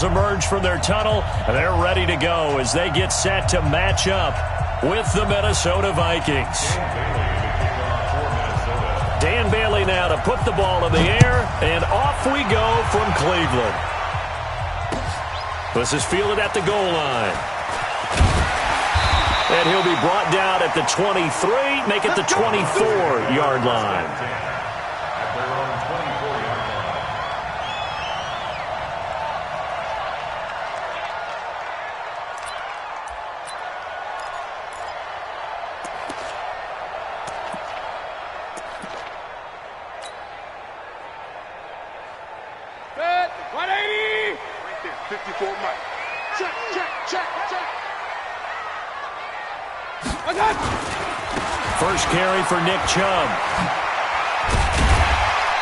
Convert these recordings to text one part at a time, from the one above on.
Emerge from their tunnel, and they're ready to go as they get set to match up with the Minnesota Vikings. Dan Bailey now to put the ball in the air, and off we go from Cleveland. This is fielded at the goal line. And he'll be brought down at the 23, make it the 24-yard line. First carry for Nick Chubb.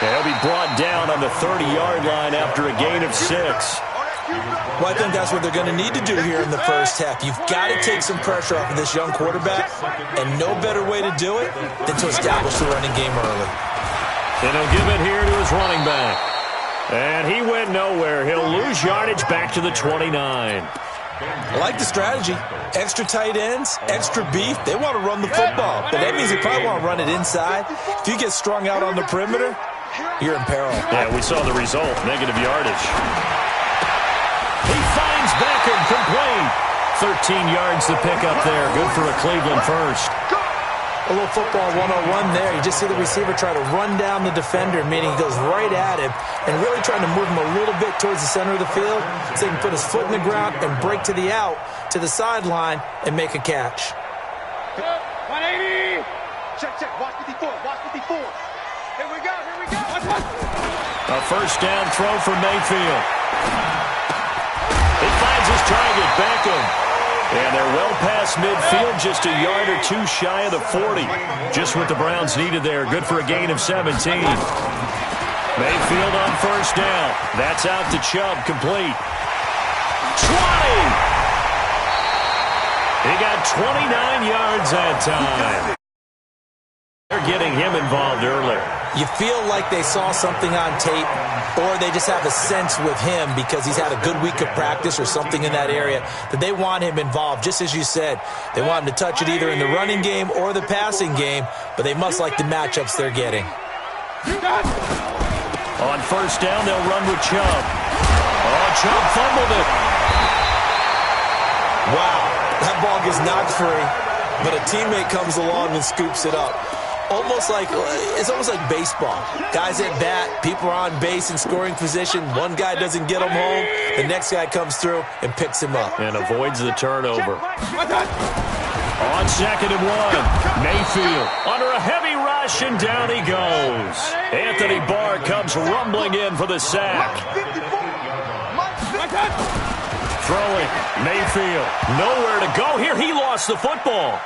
He'll be brought down on the 30-yard line after a gain of 6. Well, I think that's what they're going to need to do here in the first half. You've got to take some pressure off of this young quarterback, and no better way to do it than to establish the running game early. And he'll give it here to his running back. And he went nowhere. He'll lose yardage back to the 29. I like the strategy. Extra tight ends, extra beef. They want to run the football, but that means they probably want to run it inside. If you get strung out on the perimeter, you're in peril. Yeah, we saw the result, negative yardage. He finds Beckham complete. 13 yards to pick up there. Good for a Cleveland first. A little football 101 there. You just see the receiver try to run down the defender, meaning he goes right at him and really trying to move him a little bit towards the center of the field so he can put his foot in the ground and break to the out, to the sideline, and make a catch. 180. Check. Watch 54. Here we go. A first down throw for Mayfield. He finds his target, Beckham. And they're well past midfield, just a yard or two shy of the 40. Just what the Browns needed there. Good for a gain of 17. Mayfield on first down. That's out to Chubb, complete. 20! He got 29 yards that time. They're getting him involved earlier. You feel like they saw something on tape, or they just have a sense with him because he's had a good week of practice or something in that area that they want him involved. Just as you said, they want him to touch it either in the running game or the passing game, but they must like the matchups they're getting. On first down, they'll run with Chubb. Oh, Chubb fumbled it. Wow, that ball gets knocked free, but a teammate comes along and scoops it up. It's almost like baseball. Guys at bat, people are on base in scoring position. One guy doesn't get him home. The next guy comes through and picks him up. And avoids the turnover. On 2nd and 1, Mayfield under a heavy rush, and down he goes. Anthony Barr comes rumbling in for the sack. Throwing, Mayfield. Nowhere to go here. He lost the football.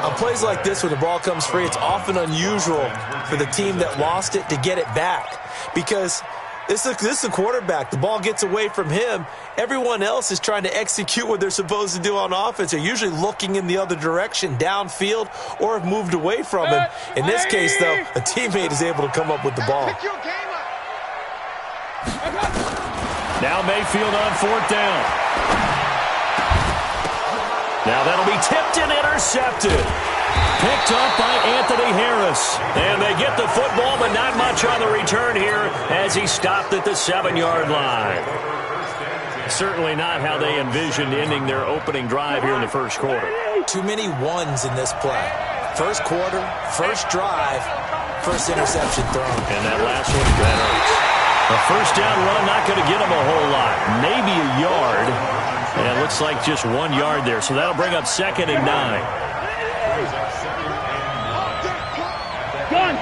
On plays like this where the ball comes free, it's often unusual for the team that lost it to get it back. Because this is a quarterback. The ball gets away from him. Everyone else is trying to execute what they're supposed to do on offense. They're usually looking in the other direction, downfield, or have moved away from him. In this case, though, a teammate is able to come up with the ball. Now Mayfield on 4th down. Now that'll be tipped and intercepted. Picked up by Anthony Harris. And they get the football, but not much on the return here as he stopped at the 7-yard line. Certainly not how they envisioned ending their opening drive here in the first quarter. Too many ones in this play. First quarter, first drive, first interception thrown. And that last one, that hurts. A first down run, not going to get him a whole lot. Maybe a yard. And it looks like just 1 yard there. So that'll bring up 2nd and 9. Gun.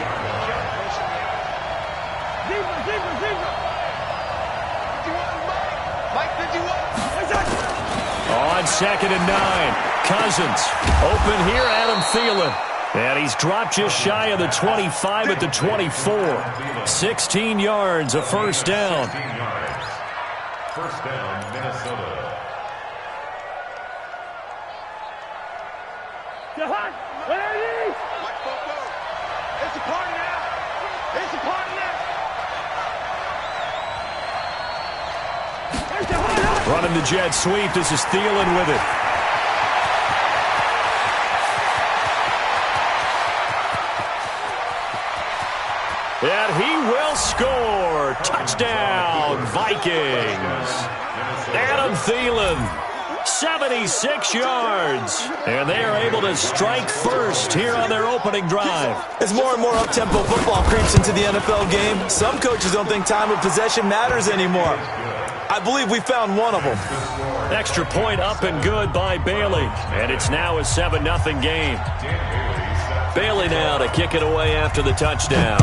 On 2nd and 9, Cousins open here, Adam Thielen. And he's dropped just shy of the 25 at the 24. 16 yards, a first down. First down, Minnesota. It's a party now. It's a party now. Running the jet sweep. This is Thielen with it. And he will score. Touchdown, Vikings. Adam Thielen. 76 yards. And they are able to strike first here on their opening drive. As more and more up-tempo football creeps into the NFL game, some coaches don't think time of possession matters anymore. I believe we found one of them. Extra point up and good by Bailey. And it's now a 7-0 game. Bailey now to kick it away after the touchdown.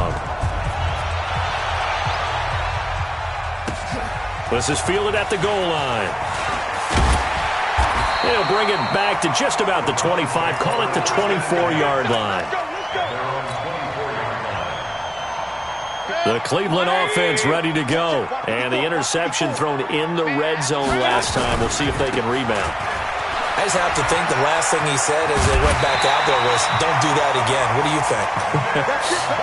This is fielded at the goal line. He'll bring it back to just about the 25. Call it the 24-yard line. The Cleveland offense ready to go. And the interception thrown in the red zone last time. We'll see if they can rebound. I just have to think the last thing he said as they went back out there was, don't do that again. What do you think?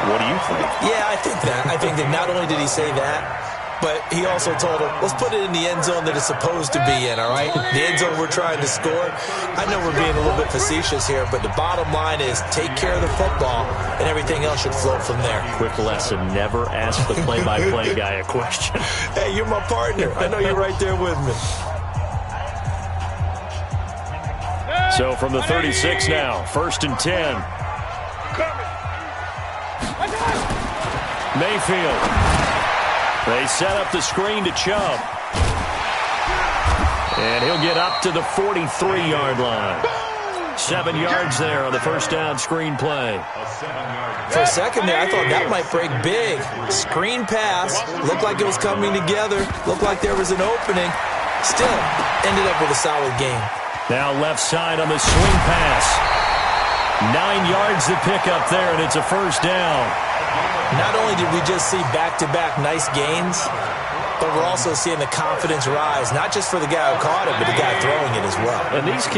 What do you think? Yeah, I think that. I think that not only did he say that, but he also told him, let's put it in the end zone that it's supposed to be in, all right? The end zone we're trying to score. I know we're being a little bit facetious here, but the bottom line is take care of the football, and everything else should flow from there. Quick lesson, never ask the play-by-play guy a question. Hey, you're my partner. I know you're right there with me. So from the 36 now, 1st and 10. Mayfield. They set up the screen to Chubb. And he'll get up to the 43-yard line. 7 yards there on the first down screen play. For a second there, I thought that might break big. Screen pass. Looked like it was coming together. Looked like there was an opening. Still, ended up with a solid game. Now left side on the swing pass. 9 yards to pick up there, and it's a first down. Not only did we just see back-to-back nice gains, but we're also seeing the confidence rise, not just for the guy who caught it, but the guy throwing it as well. And these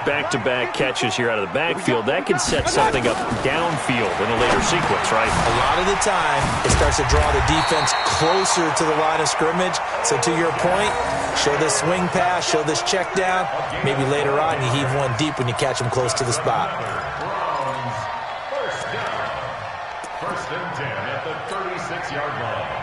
back-to-back catches here out of the backfield, that can set something up downfield in a later sequence, right? A lot of the time, it starts to draw the defense closer to the line of scrimmage. So to your point, show this swing pass, show this check down. Maybe later on you heave one deep when you catch them close to the spot. First and 10 at the 36-yard line.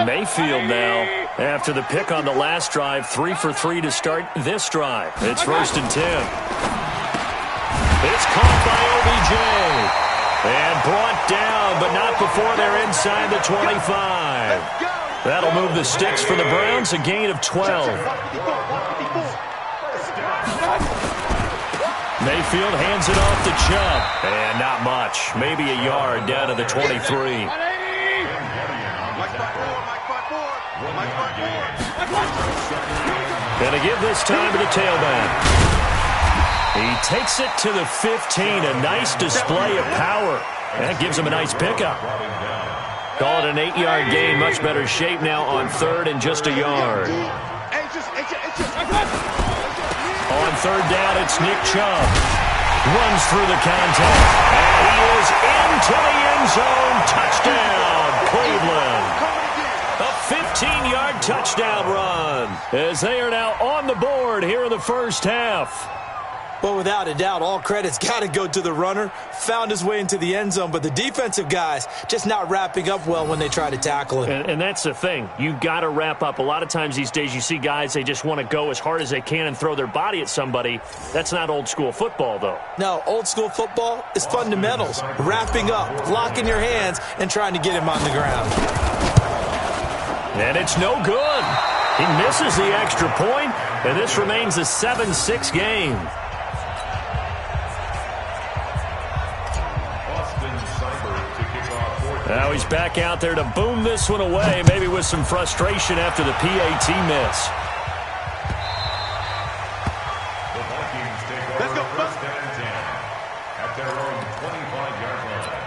Mayfield now, after the pick on the last drive, 3 for 3 to start this drive. It's 1st and 10. It's caught by OBJ. And brought down, but not before they're inside the 25. That'll move the sticks for the Browns, a gain of 12. Mayfield hands it off to Chubb. And not much. Maybe a yard down to the 23. Gonna give this time to the tailback. He takes it to the 15. A nice display of power. That gives him a nice pickup. Call it an 8-yard gain. Much better shape now on 3rd and just a yard. On 3rd down, it's Nick Chubb. Runs through the contact. And he is into the end zone. Touchdown, Cleveland. A 15-yard touchdown run as they are now on the board here in the first half. Well, without a doubt, all credit's got to go to the runner. Found his way into the end zone, but the defensive guys just not wrapping up well when they try to tackle him. And that's the thing. You got to wrap up. A lot of times these days you see guys, they just want to go as hard as they can and throw their body at somebody. That's not old school football, though. No, old school football is fundamentals. Wrapping up, locking your hands, and trying to get him on the ground. And it's no good. He misses the extra point, and this remains a 7-6 game. Now he's back out there to boom this one away, maybe with some frustration after the PAT miss. The Vikings take over first and 10 at their own 25-yard line.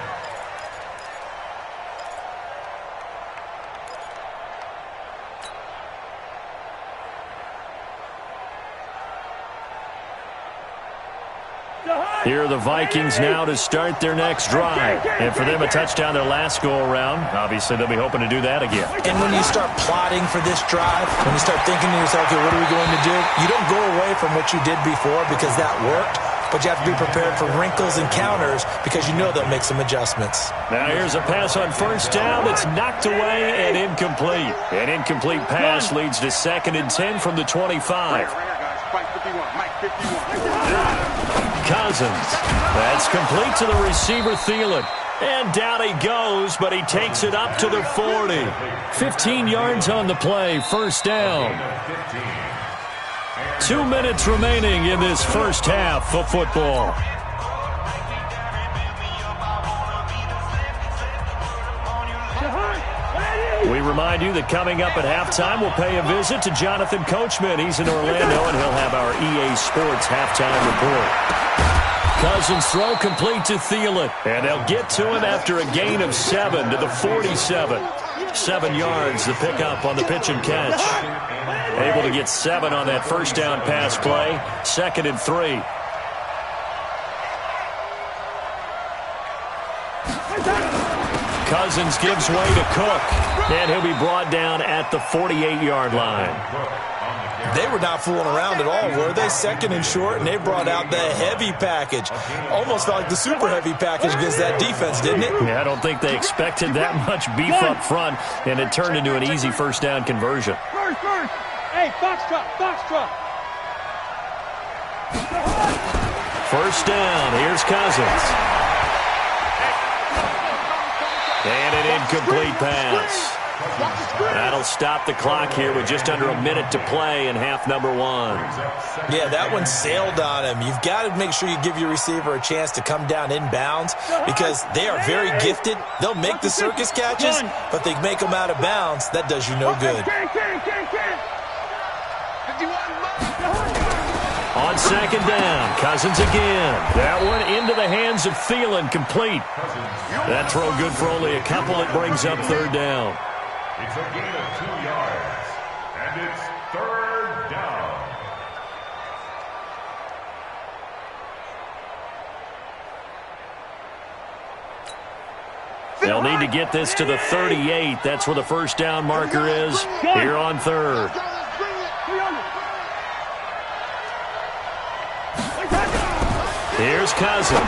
Here are the Vikings now to start their next drive. And for them, a touchdown their last go-around. Obviously, they'll be hoping to do that again. And when you start plotting for this drive, when you start thinking to yourself, okay, what are we going to do? You don't go away from what you did before because that worked, but you have to be prepared for wrinkles and counters because you know they'll make some adjustments. Now here's a pass on first down that's knocked away and incomplete. An incomplete pass leads to 2nd and 10 from the 25. Cousins. That's complete to the receiver, Thielen. And down he goes, but he takes it up to the 40. 15 yards on the play, first down. 2 minutes remaining in this first half of football. We remind you that coming up at halftime, we'll pay a visit to Jonathan Coachman. He's in Orlando, and he'll have our EA Sports halftime report. Cousins throw complete to Thielen, and they'll get to him after a gain of 7 to the 47. 7 yards, the pickup on the pitch and catch. Able to get 7 on that first down pass play. 2nd and 3. Cousins gives way to Cook, and he'll be brought down at the 48-yard line. They were not fooling around at all, were they? 2nd and short, and they brought out the heavy package. Almost felt like the super heavy package against that defense, didn't it? Yeah, I don't think they expected that much beef up front, and it turned into an easy first down conversion. First. Hey, box truck. First down, here's Cousins. And an incomplete pass. That'll stop the clock here with just under a minute to play in half number 1. Yeah, that one sailed on him. You've got to make sure you give your receiver a chance to come down inbounds because they are very gifted. They'll make the circus catches, but they make them out of bounds. That does you no good. On 2nd down, Cousins again. That one into the hands of Thielen, complete. That throw good for only a couple. It brings up 3rd down. It's a gain of 2 yards, and it's 3rd down. They'll need to get this to the 38. That's where the first down marker is here on 3rd. Here's Cousins.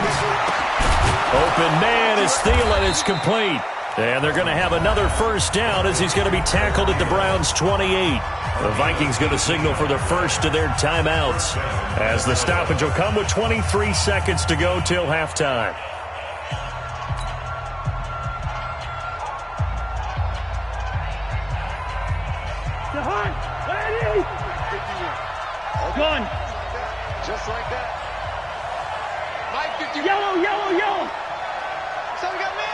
Open man is Thielen. It's complete. And they're going to have another first down as he's going to be tackled at the Browns' 28. The Vikings going to signal for the first of their timeouts as the stoppage will come with 23 seconds to go till halftime. Gun. Just like that. Yellow. So we got man.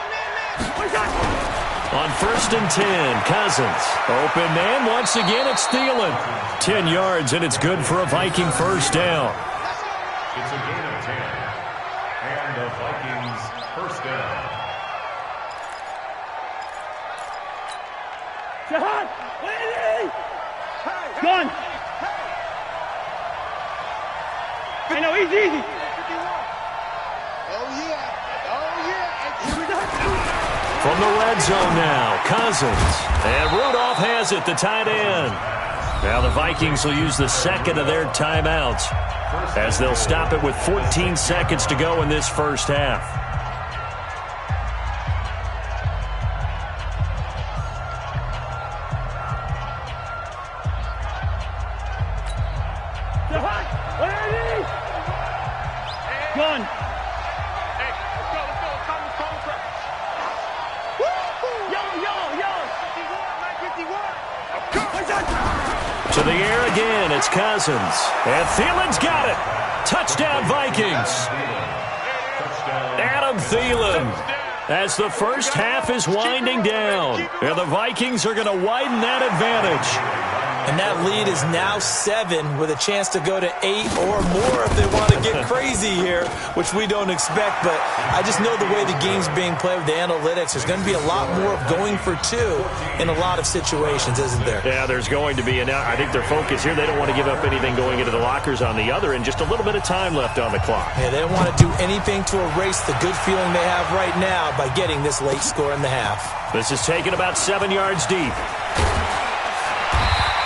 On 1st and 10, Cousins. Open man, once again it's Thielen. 10 yards, and it's good for a Viking first down. It's a gain of 10, and the Vikings first down. Gun. I know, easy. From the red zone now, Cousins. And Rudolph has it, the tight end. Now the Vikings will use the 2nd of their timeouts as they'll stop it with 14 seconds to go in this first half. Gun. To the air again, it's Cousins. And Thielen's got it. Touchdown, Vikings. Adam Thielen. As the first half is winding down. And the Vikings are going to widen that advantage. And that lead is now 7 with a chance to go to 8 or more if they want to get crazy here, which we don't expect. But I just know the way the game's being played with the analytics, there's going to be a lot more of going for 2 in a lot of situations, isn't there? Yeah, there's going to be. And now I think their focus here, they don't want to give up anything going into the lockers on the other, and just a little bit of time left on the clock. Yeah, they don't want to do anything to erase the good feeling they have right now by getting this late score in the half. This is taken about 7 yards deep.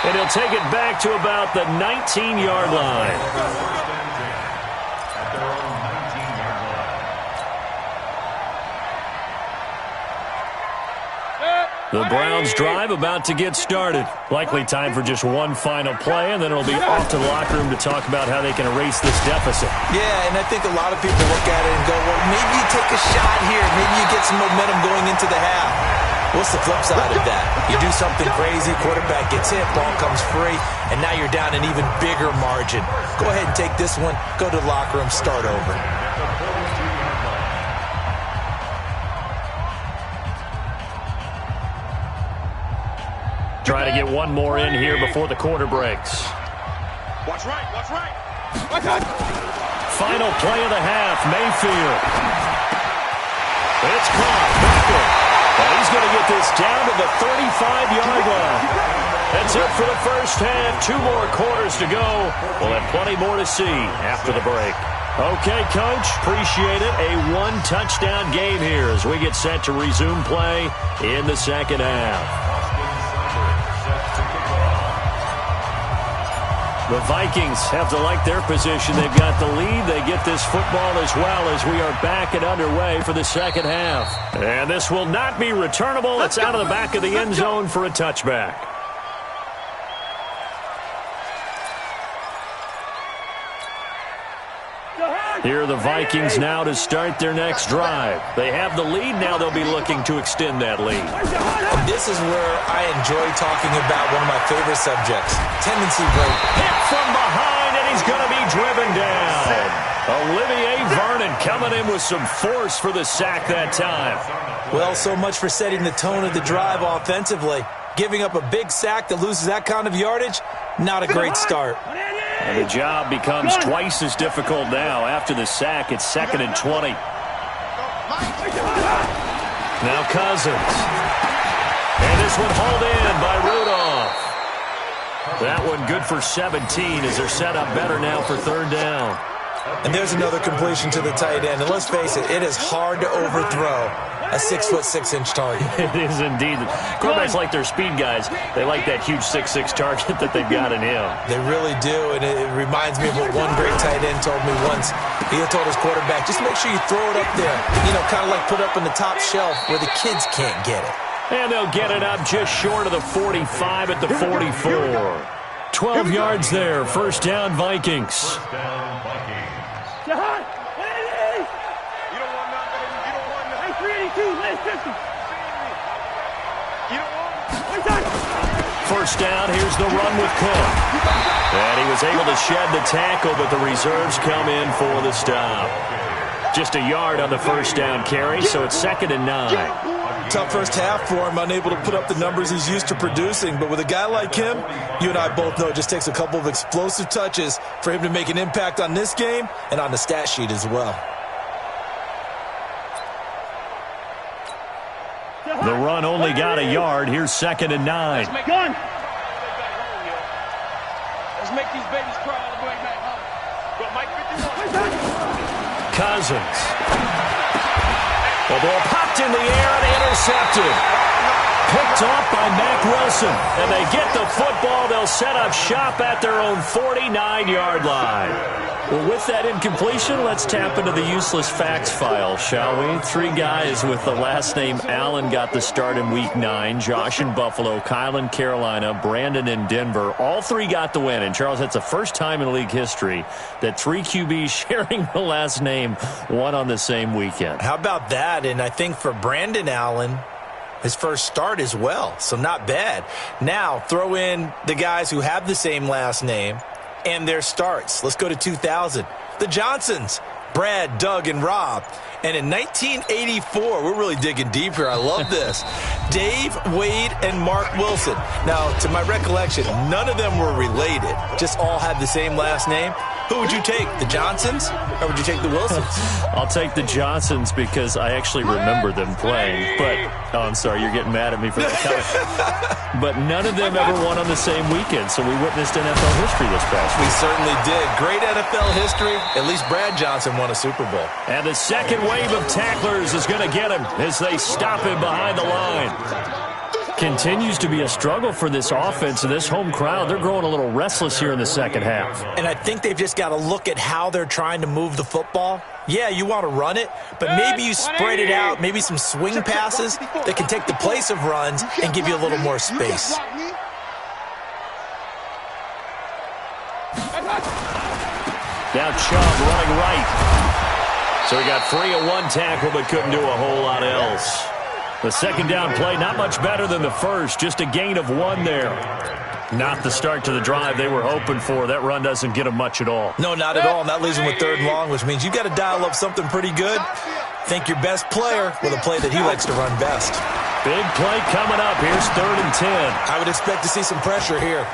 And he'll take it back to about the 19-yard line. The Browns drive about to get started. Likely time for just one final play, and then it'll be off to the locker room to talk about how they can erase this deficit. Yeah, and I think a lot of people look at it and go, well, maybe you take a shot here. Maybe you get some momentum going into the half. What's the flip side of that? You do something crazy, quarterback gets hit, ball comes free, and now you're down an even bigger margin. Go ahead and take this one, go to the locker room, start over. Try to get one more in here before the quarter breaks. Watch right, watch right. Final play of the half, Mayfield. It's caught. Beckham. And he's going to get this down to the 35-yard line. That's it for the first half. 2 more quarters to go. We'll have plenty more to see after the break. Okay, Coach, appreciate it. A 1-touchdown game here as we get set to resume play in the second half. The Vikings have to like their position. They've got the lead. They get this football as well as we are back and underway for the second half. And this will not be returnable. It's out of the back of the end zone for a touchback. Here are the Vikings now to start their next drive. They have the lead. Now they'll be looking to extend that lead. And this is where I enjoy talking about one of my favorite subjects, tendency break. Hit from behind, and he's going to be driven down. Olivier Vernon coming in with some force for the sack that time. Well, so much for setting the tone of the drive offensively. Giving up a big sack that loses that kind of yardage, not a great start. And the job becomes twice as difficult now. After the sack, it's 2nd and 20. Now Cousins. And this one hauled in by Rudolph. That one good for 17 as they're set up better now for 3rd down. And there's another completion to the tight end. And let's face it, it is hard to overthrow a 6'6" target. It is indeed. Quarterbacks like their speed guys. They like that huge 6'6" target that they've got in him. They really do, and it reminds me of what one great tight end told me once. He had told his quarterback, just make sure you throw it up there. You know, kind of like put it up on the top shelf where the kids can't get it. And they'll get it up just short of the 45 at the 44. 12 yards there. 1st down, Vikings. First down, Vikings. You don't want nothing. You don't want nothing. Hey, 382, last 50. You don't want 1st down, here's the run with Cook. And he was able to shed the tackle, but the reserves come in for the stop. Just a yard on the 1st down carry, so it's 2nd and 9. Tough first half for him, unable to put up the numbers he's used to producing. But with a guy like him, you and I both know it just takes a couple of explosive touches for him to make an impact on this game and on the stat sheet as well. The run only got a yard. Here's 2nd and 9. Let's make these babies cry all the way back home. Go, Mike 51. Cousins. The ball popped in the air and intercepted. Picked off by Mack Wilson. And they get the football. They'll set up shop at their own 49-yard line. Well, with that incompletion, let's tap into the useless facts file, shall we? 3 guys with the last name Allen got the start in Week 9. Josh in Buffalo, Kyle in Carolina, Brandon in Denver. All 3 got the win. And, Charles, that's the first time in league history that 3 QBs sharing the last name won on the same weekend. How about that? And I think for Brandon Allen, his first start as well, so not bad. Now, throw in the guys who have the same last name and their starts. Let's go to 2000. The Johnsons. Brad, Doug, and Rob. And in 1984, we're really digging deep here. I love this. Dave, Wade, and Mark Wilson. Now, to my recollection, none of them were related. Just all had the same last name. Who would you take, the Johnsons, or would you take the Wilsons? I'll take the Johnsons because I actually remember them playing. But, oh, I'm sorry, you're getting mad at me for that comment. But none of them ever won on the same weekend, so we witnessed NFL history this past week. We certainly did. Great NFL history. At least Brad Johnson won a Super Bowl. And the second wave of tacklers is going to get him as they stop him behind the line. Continues to be a struggle for this offense and this home crowd. They're growing a little restless here in the second half. And I think they've just got to look at how they're trying to move the football. Yeah, you want to run it, but maybe you spread it out, maybe some swing passes that can take the place of runs and give you a little more space. Now Chubb running right. So he got free of one tackle but couldn't do a whole lot else. The second down play, not much better than the first, just a gain of one there. Not the start to the drive they were hoping for. That run doesn't get them much at all. No, not at all. And that leaves them with third and long, which means you've got to dial up something pretty good. Think your best player with a play that he likes to run best. Big play coming up. Here's 3rd and 10. I would expect to see some pressure here.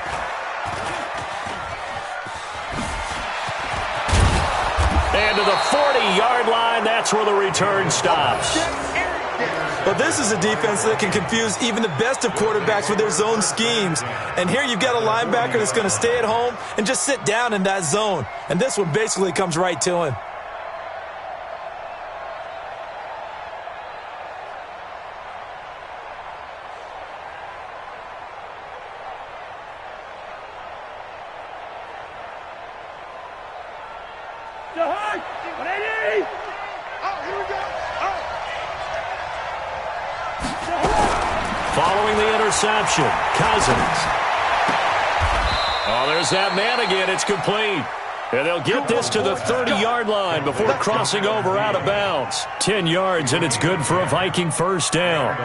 And to the 40-yard line, that's where the return stops. Well, this is a defense that can confuse even the best of quarterbacks with their zone schemes. And here you've got a linebacker that's going to stay at home and just sit down in that zone. And this one basically comes right to him. Following the interception, Cousins. Oh, there's that man again. It's complete. And they'll get this to the 30-yard line before crossing over out of bounds. 10 yards, and it's good for a Viking first down.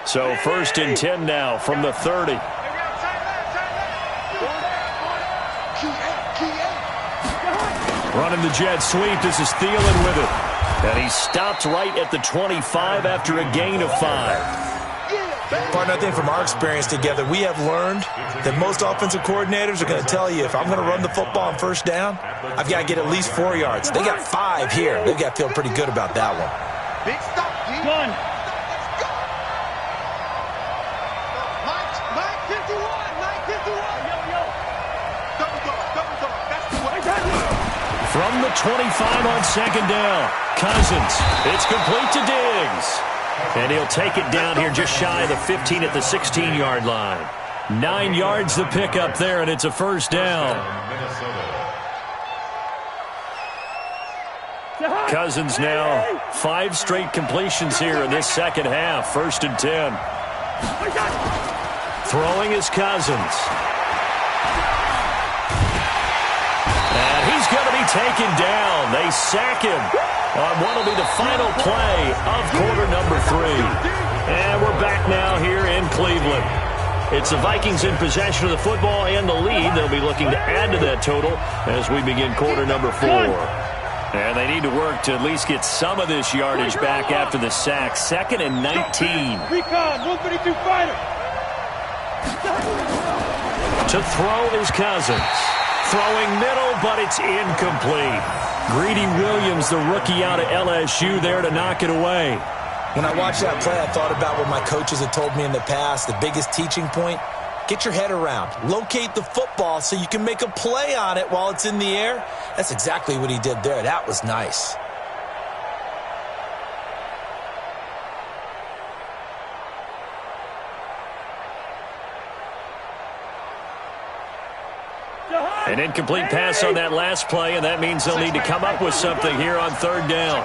So 1st and 10 now from the 30. Running the jet sweep. This is Thielen with it. And he stopped right at the 25 after a gain of 5. Partner, I think from our experience together, we have learned that most offensive coordinators are going to tell you, if I'm going to run the football on first down, I've got to get at least 4 yards. They got 5 here. They've got to feel pretty good about that one. Big stop, G. Gun. Mike 51. Yo. Double dog. That's the way. From the 25 on 2nd down, Cousins. It's complete to Diggs. And he'll take it down here just shy of the 15 at the 16-yard line. 9 yards the pickup there, and it's a first down. Cousins now 5 straight completions here in this second half. 1st and 10. Throwing is Cousins. And he's going to be taken down. They sack him on what will be the final play of quarter number 3. And we're back now here in Cleveland. It's the Vikings in possession of the football and the lead. They'll be looking to add to that total as we begin quarter number 4. And they need to work to at least get some of this yardage back after the sack. 2nd and 19. Recon, 152 fighter. To throw is Cousins. Throwing middle, but it's incomplete. Greedy Williams, the rookie out of LSU, there to knock it away. When I watched that play, I thought about what my coaches had told me in the past. The biggest teaching point, get your head around. Locate the football so you can make a play on it while it's in the air. That's exactly what he did there. That was nice. An incomplete pass on that last play, and that means they'll need to come up with something here on 3rd down.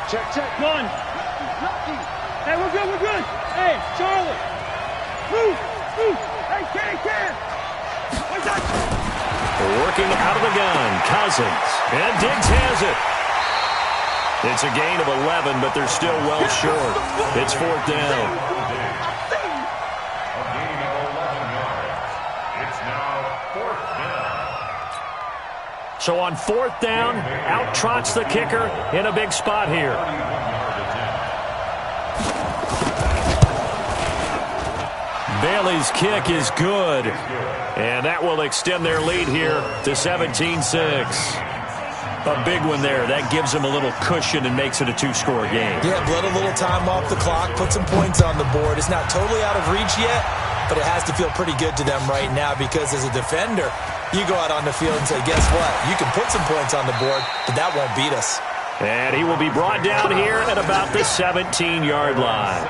Check. Gun. Hey, we're good. Hey, Charlie. Move. Hey, Ken. Working out of the gun, Cousins. And Diggs has it. It's a gain of 11, but they're still well short. It's 4th down. A gain of 11 yards. It's now So on 4th down, out trots the kicker in a big spot here. Bailey's kick is good, and that will extend their lead here to 17-6. A big one there. That gives them a little cushion and makes it a 2-score game. Yeah, let a little time off the clock, put some points on the board. It's not totally out of reach yet, but it has to feel pretty good to them right now because as a defender, you go out on the field and say, guess what? You can put some points on the board, but that won't beat us. And he will be brought down here at about the 17-yard line.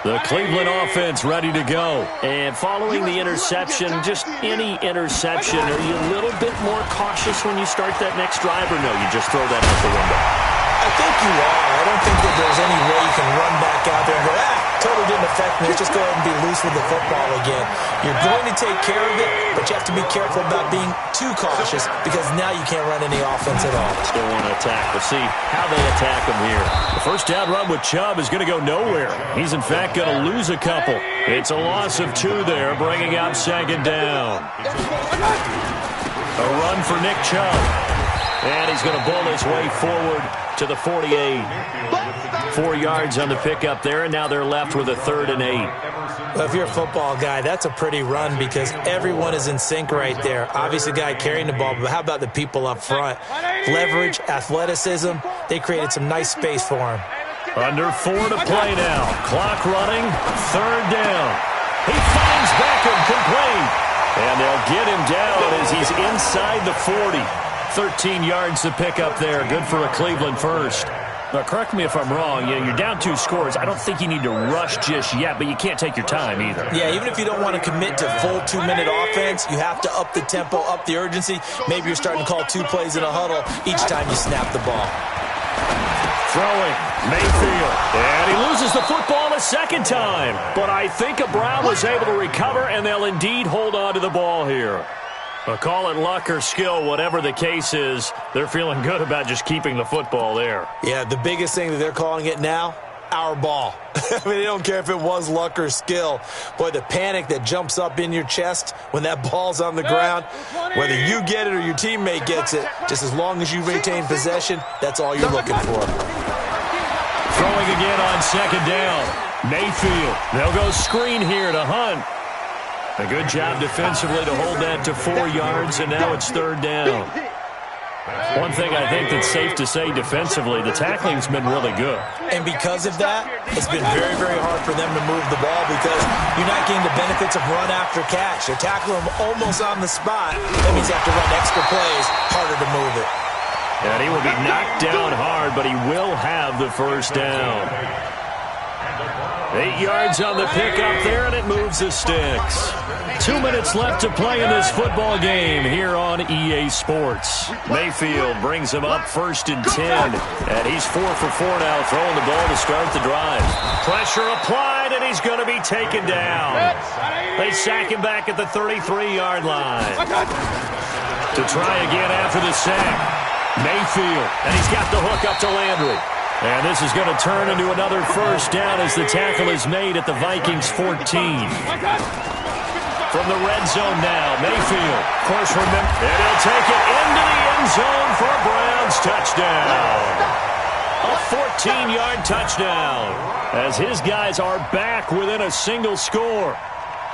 The Cleveland offense ready to go. And following the interception, just any interception, are you a little bit more cautious when you start that next drive, or no, you just throw that out the window? I think you are. I don't think that there's any way you can run back out there and go, totally didn't affect me. Let's just go ahead and be loose with the football again. You're going to take care of it, but you have to be careful about being too cautious because now you can't run any offense at all. Still want to attack. We'll see how they attack him here. The first down run with Chubb is going to go nowhere. He's, in fact, going to lose a couple. It's a loss of 2 there, bringing up 2nd down. A run for Nick Chubb. And he's going to bull his way forward to the 48. 4 yards on the pickup there, and now they're left with a 3rd and 8. Well, if you're a football guy, that's a pretty run because everyone is in sync right there. Obviously, the guy carrying the ball, but how about the people up front? Leverage, athleticism, they created some nice space for him. Under 4 to play now. Clock running, 3rd down. He finds Beckham complete. And they'll get him down as he's inside the 40. 13 yards to pick up there. Good for a Cleveland first. Now, correct me if I'm wrong. You're down 2 scores. I don't think you need to rush just yet, but you can't take your time either. Yeah, even if you don't want to commit to full 2-minute offense, you have to up the tempo, up the urgency. Maybe you're starting to call 2 plays in a huddle each time you snap the ball. Throwing, Mayfield. And he loses the football a 2nd time. But I think Brown was able to recover, and they'll indeed hold on to the ball here. Call it luck or skill, whatever the case is, they're feeling good about just keeping the football there. Yeah, the biggest thing that they're calling it now, our ball. I mean, they don't care if it was luck or skill. Boy, the panic that jumps up in your chest when that ball's on the ground, whether you get it or your teammate gets it, just as long as you retain possession, that's all you're looking for. Throwing again on 2nd down. Mayfield. They'll go screen here to Hunt. A good job defensively to hold that to 4 yards, and now it's 3rd down. One thing I think that's safe to say defensively, the tackling's been really good. And because of that, it's been very, very hard for them to move the ball because you're not getting the benefits of run after catch. They're tackling them almost on the spot. That means they have to run extra plays, harder to move it. And he will be knocked down hard, but he will have the 1st down. 8 yards on the pickup there, and it moves the sticks. 2 minutes left to play in this football game here on EA Sports. Mayfield brings him up 1st and 10, and he's 4 for 4 now, throwing the ball to start the drive. Pressure applied, and he's going to be taken down. They sack him back at the 33-yard line. To try again after the sack. Mayfield, and he's got the hook up to Landry. And this is going to turn into another 1st down as the tackle is made at the Vikings 14. From the red zone now, Mayfield. Of course, remember, and he'll take it into the end zone for a Browns touchdown. A 14-yard touchdown as his guys are back within a single score.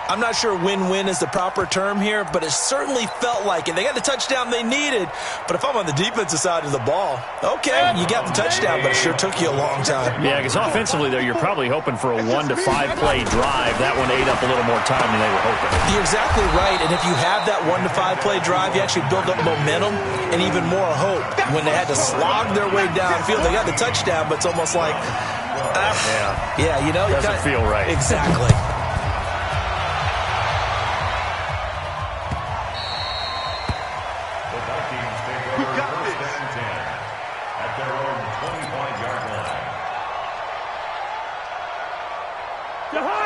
I'm not sure win-win is the proper term here, but it certainly felt like it. They got the touchdown they needed, but if I'm on the defensive side of the ball, okay, you got the touchdown, but it sure took you a long time. Yeah, because offensively there, you're probably hoping for a 1 to 5 play drive. That one ate up a little more time than they were hoping. You're exactly right, and if you have that 1 to 5 play drive, you actually build up momentum and even more hope. When they had to slog their way downfield, they got the touchdown, but it's almost like, yeah, you know. Doesn't feel right. Exactly.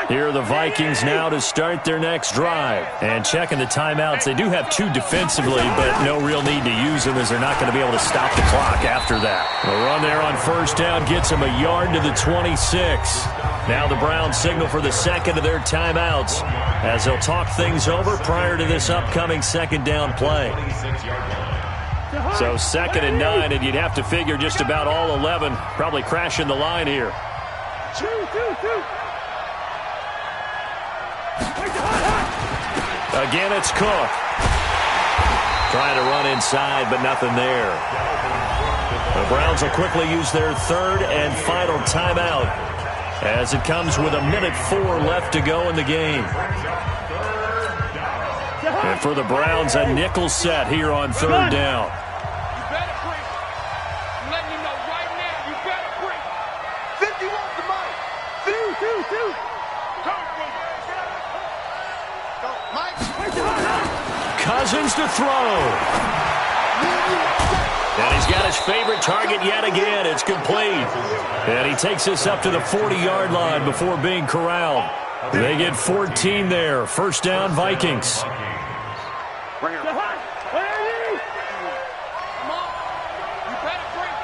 Here are the Vikings now to start their next drive. And checking the timeouts, they do have 2 defensively, but no real need to use them as they're not going to be able to stop the clock after that. The run there on first down gets them a yard to the 26. Now the Browns signal for the second of their timeouts as they'll talk things over prior to this upcoming second down play. So 2nd and 9, and you'd have to figure just about all 11 probably crashing the line here. Again, it's Cook. Trying to run inside, but nothing there. The Browns will quickly use their 3rd and final timeout as it comes with 1:04 left to go in the game. And for the Browns, a nickel set here on 3rd down. You better bring. I'm letting you know right now, you better bring. 50 wants the money. 2. Go, Mike. Cousins to throw. And he's got his favorite target yet again. It's complete. And he takes this up to the 40-yard line before being corralled. They get 14 there. First down, Vikings. Come on. You better bring.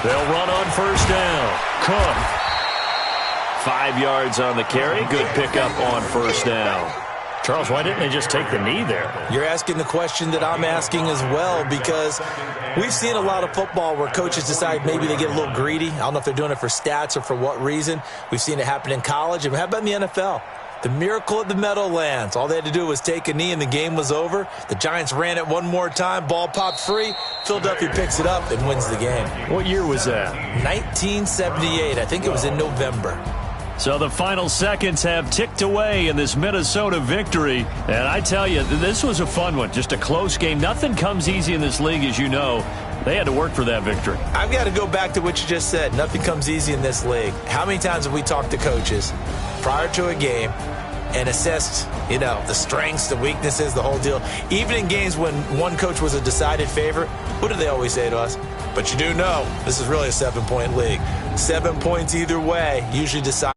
They'll run on first down. Cook. 5 yards on the carry. Good pickup on first down. Charles, why didn't they just take the knee there? You're asking the question that I'm asking as well, because we've seen a lot of football where coaches decide maybe they get a little greedy. I don't know if they're doing it for stats or for what reason. We've seen it happen in college. And how about in the NFL? The miracle at the Meadowlands. All they had to do was take a knee and the game was over. The Giants ran it one more time. Ball popped free. Philadelphia picks it up and wins the game. What year was that? 1978. I think it was in November. So the final seconds have ticked away in this Minnesota victory. And I tell you, this was a fun one. Just a close game. Nothing comes easy in this league, as you know. They had to work for that victory. I've got to go back to what you just said. Nothing comes easy in this league. How many times have we talked to coaches prior to a game and assessed, the strengths, the weaknesses, the whole deal? Even in games when one coach was a decided favorite, what do they always say to us? But you do know this is really a 7-point league. 7 points either way usually decide